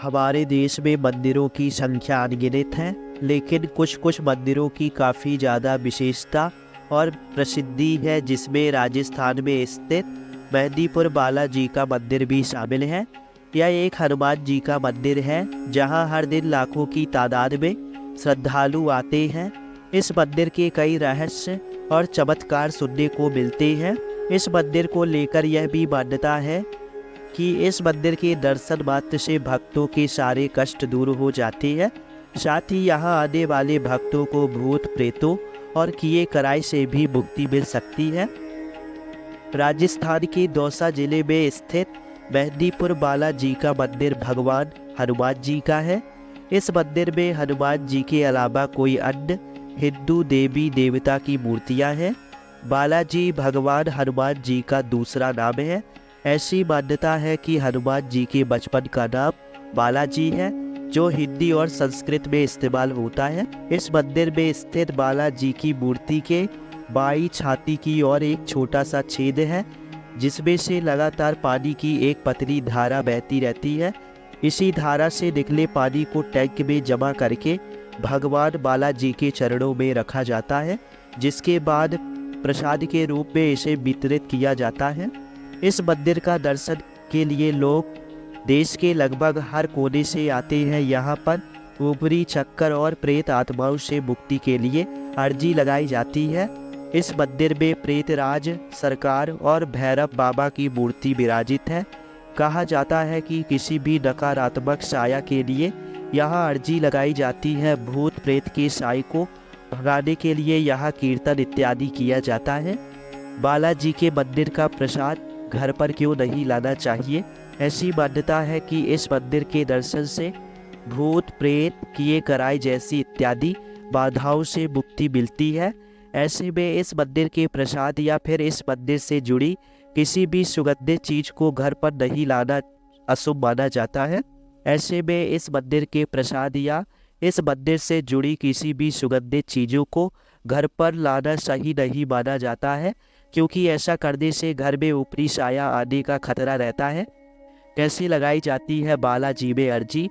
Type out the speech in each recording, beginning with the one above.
हमारे देश में मंदिरों की संख्या अनगिनत है, लेकिन कुछ कुछ मंदिरों की काफ़ी ज़्यादा विशेषता और प्रसिद्धि है, जिसमें राजस्थान में स्थित मेहंदीपुर बालाजी का मंदिर भी शामिल है। यह एक हनुमान जी का मंदिर है, जहां हर दिन लाखों की तादाद में श्रद्धालु आते हैं। इस मंदिर के कई रहस्य और चमत्कार सुनने को मिलते हैं। इस मंदिर को लेकर यह भी मान्यता है कि इस मंदिर के दर्शन मात्र से भक्तों के सारे कष्ट दूर हो जाते हैं। साथ ही यहाँ आने वाले भक्तों को भूत प्रेतों और किए कराई से भी मुक्ति मिल सकती है। राजस्थान के दौसा जिले में स्थित मेहंदीपुर बालाजी का मंदिर भगवान हनुमान जी का है। इस मंदिर में हनुमान जी के अलावा कोई अन्य हिंदू देवी देवता की मूर्तियां हैं। बालाजी भगवान हनुमान जी का दूसरा नाम है। ऐसी मान्यता है कि हनुमान जी के बचपन का नाम बालाजी है, जो हिंदी और संस्कृत में इस्तेमाल होता है। इस मंदिर में स्थित बालाजी की मूर्ति के बाईं छाती की ओर एक छोटा सा छेद है, जिसमें से लगातार पानी की एक पतली धारा बहती रहती है। इसी धारा से निकले पानी को टैंक में जमा करके भगवान बालाजी के चरणों में रखा जाता है, जिसके बाद प्रसाद के रूप में इसे वितरित किया जाता है। इस मंदिर का दर्शन के लिए लोग देश के लगभग हर कोने से आते हैं। यहाँ पर ऊपरी चक्कर और प्रेत आत्माओं से मुक्ति के लिए अर्जी लगाई जाती है। इस मंदिर में प्रेतराज सरकार और भैरव बाबा की मूर्ति विराजित है। कहा जाता है कि किसी भी नकारात्मक साया के लिए यहाँ अर्जी लगाई जाती है। भूत प्रेत के साय को भगाने के लिए यहाँ कीर्तन इत्यादि किया जाता है। बालाजी के मंदिर का प्रसाद घर पर क्यों नहीं लाना चाहिए? ऐसी मान्यता है कि इस मंदिर के दर्शन से भूत प्रेत किए कराई जैसी इत्यादि बाधाओं से मुक्ति मिलती है। ऐसे में इस मंदिर के प्रसाद या फिर इस मंदिर से जुड़ी किसी भी सुगंधित चीज को घर पर नहीं लाना अशुभ माना जाता है। ऐसे में इस मंदिर के प्रसाद या इस मंदिर से जुड़ी किसी भी सुगंधित चीज़ों को घर पर लाना सही नहीं माना जाता है, क्योंकि ऐसा करने से घर में ऊपरी साया आने का खतरा रहता है। कैसे लगाई जाती है बालाजी में अर्जी?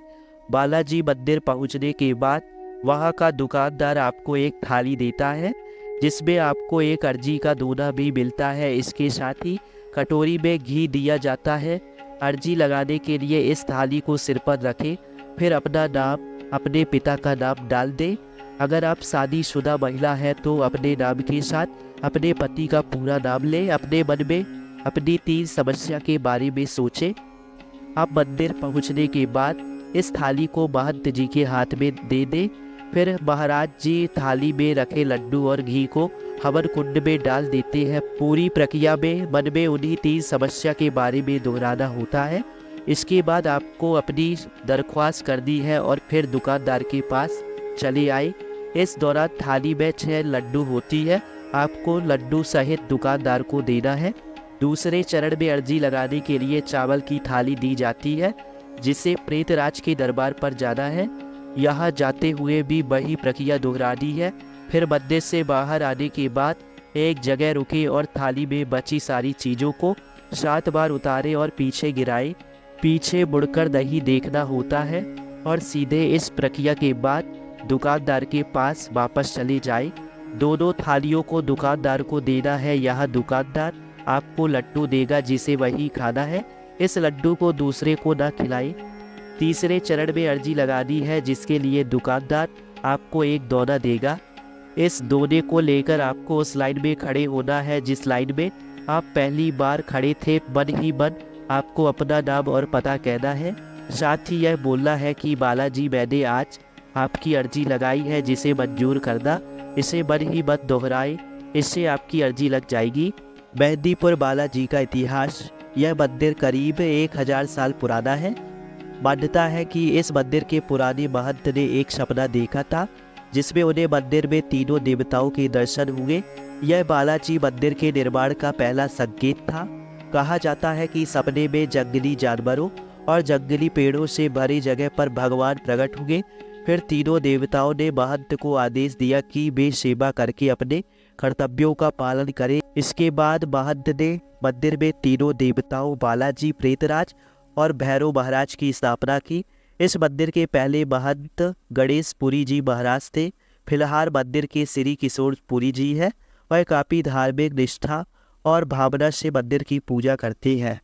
बालाजी मंदिर पहुंचने के बाद वहां का दुकानदार आपको एक थाली देता है, जिसमें आपको एक अर्जी का दोना भी मिलता है। इसके साथ ही कटोरी में घी दिया जाता है। अर्जी लगाने के लिए इस थाली को सिर पर रखें, फिर अपना नाम, अपने पिता का नाम डाल दें। अगर आप शादीशुदा महिला हैं तो अपने नाम के साथ अपने पति का पूरा नाम लें। अपने मन में अपनी 3 समस्या के बारे में सोचें। आप मंदिर पहुंचने के बाद इस थाली को महंत जी के हाथ में दे दें। फिर महाराज जी थाली में रखे लड्डू और घी को हवन कुंड में डाल देते हैं। पूरी प्रक्रिया में मन में उन्हीं 3 समस्या के बारे में दोहराना होता है। इसके बाद आपको अपनी दरख्वास्त करनी है और फिर दुकानदार के पास चले आए। इस दौरान थाली में 6 लड्डू होती है, आपको लड्डू सहित दुकानदार को देना है। दूसरे चरण में अर्जी लगाने के लिए चावल की थाली दी जाती है, जिसे प्रेतराज के दरबार पर जाना है। यहाँ जाते हुए भी वही प्रक्रिया दोहरानी है। फिर मंदिर से बाहर आने के बाद एक जगह रुके और थाली में बची सारी चीज़ों को 7 बार उतारे और पीछे गिराए। पीछे मुड़कर नहीं देखना होता है और सीधे इस प्रक्रिया के बाद दुकानदार के पास वापस चले जाए। दोनों थालियों को दुकानदार को देना है। यह दुकानदार आपको लड्डू देगा, जिसे वही खाना है। इस लड्डू को दूसरे को ना खिलाए। तीसरे चरण में अर्जी लगानी है, जिसके लिए दुकानदार आपको एक दोना देगा। इस दोने को लेकर आपको उस लाइन में खड़े होना है जिस लाइन में आप पहली बार खड़े थे। मन ही मन आपको अपना नाम और पता कहना है। साथ ही यह बोलना है कि बालाजी, मैंने आज आपकी अर्जी लगाई है, जिसे मंजूर करना। इसे मन ही मन दोहराए, इससे आपकी अर्जी लग जाएगी। मेहंदीपुर बालाजी का इतिहास। यह मंदिर करीब 1000 साल पुराना है। मान्यता है कि इस मंदिर के पुराने महंत ने एक सपना देखा था, जिसमें उन्हें मंदिर में तीनों देवताओं के दर्शन हुए। यह बालाजी मंदिर के निर्माण का पहला संकेत था। कहा जाता है कि सपने में जंगली जानवरों और जंगली पेड़ों से भरी जगह पर भगवान प्रकट हुए। फिर तीनों देवताओं ने महंत को आदेश दिया कि वे सेवा करके अपने कर्तव्यों का पालन करें। इसके बाद महंत ने मंदिर में तीनों देवताओं बालाजी, प्रेतराज और भैरव महाराज की स्थापना की। इस मंदिर के पहले महंत गणेश पुरी जी महाराज थे। फिलहाल मंदिर के श्री किशोर पुरी जी है। वह काफ़ी धार्मिक निष्ठा और भावना से मंदिर की पूजा करते हैं।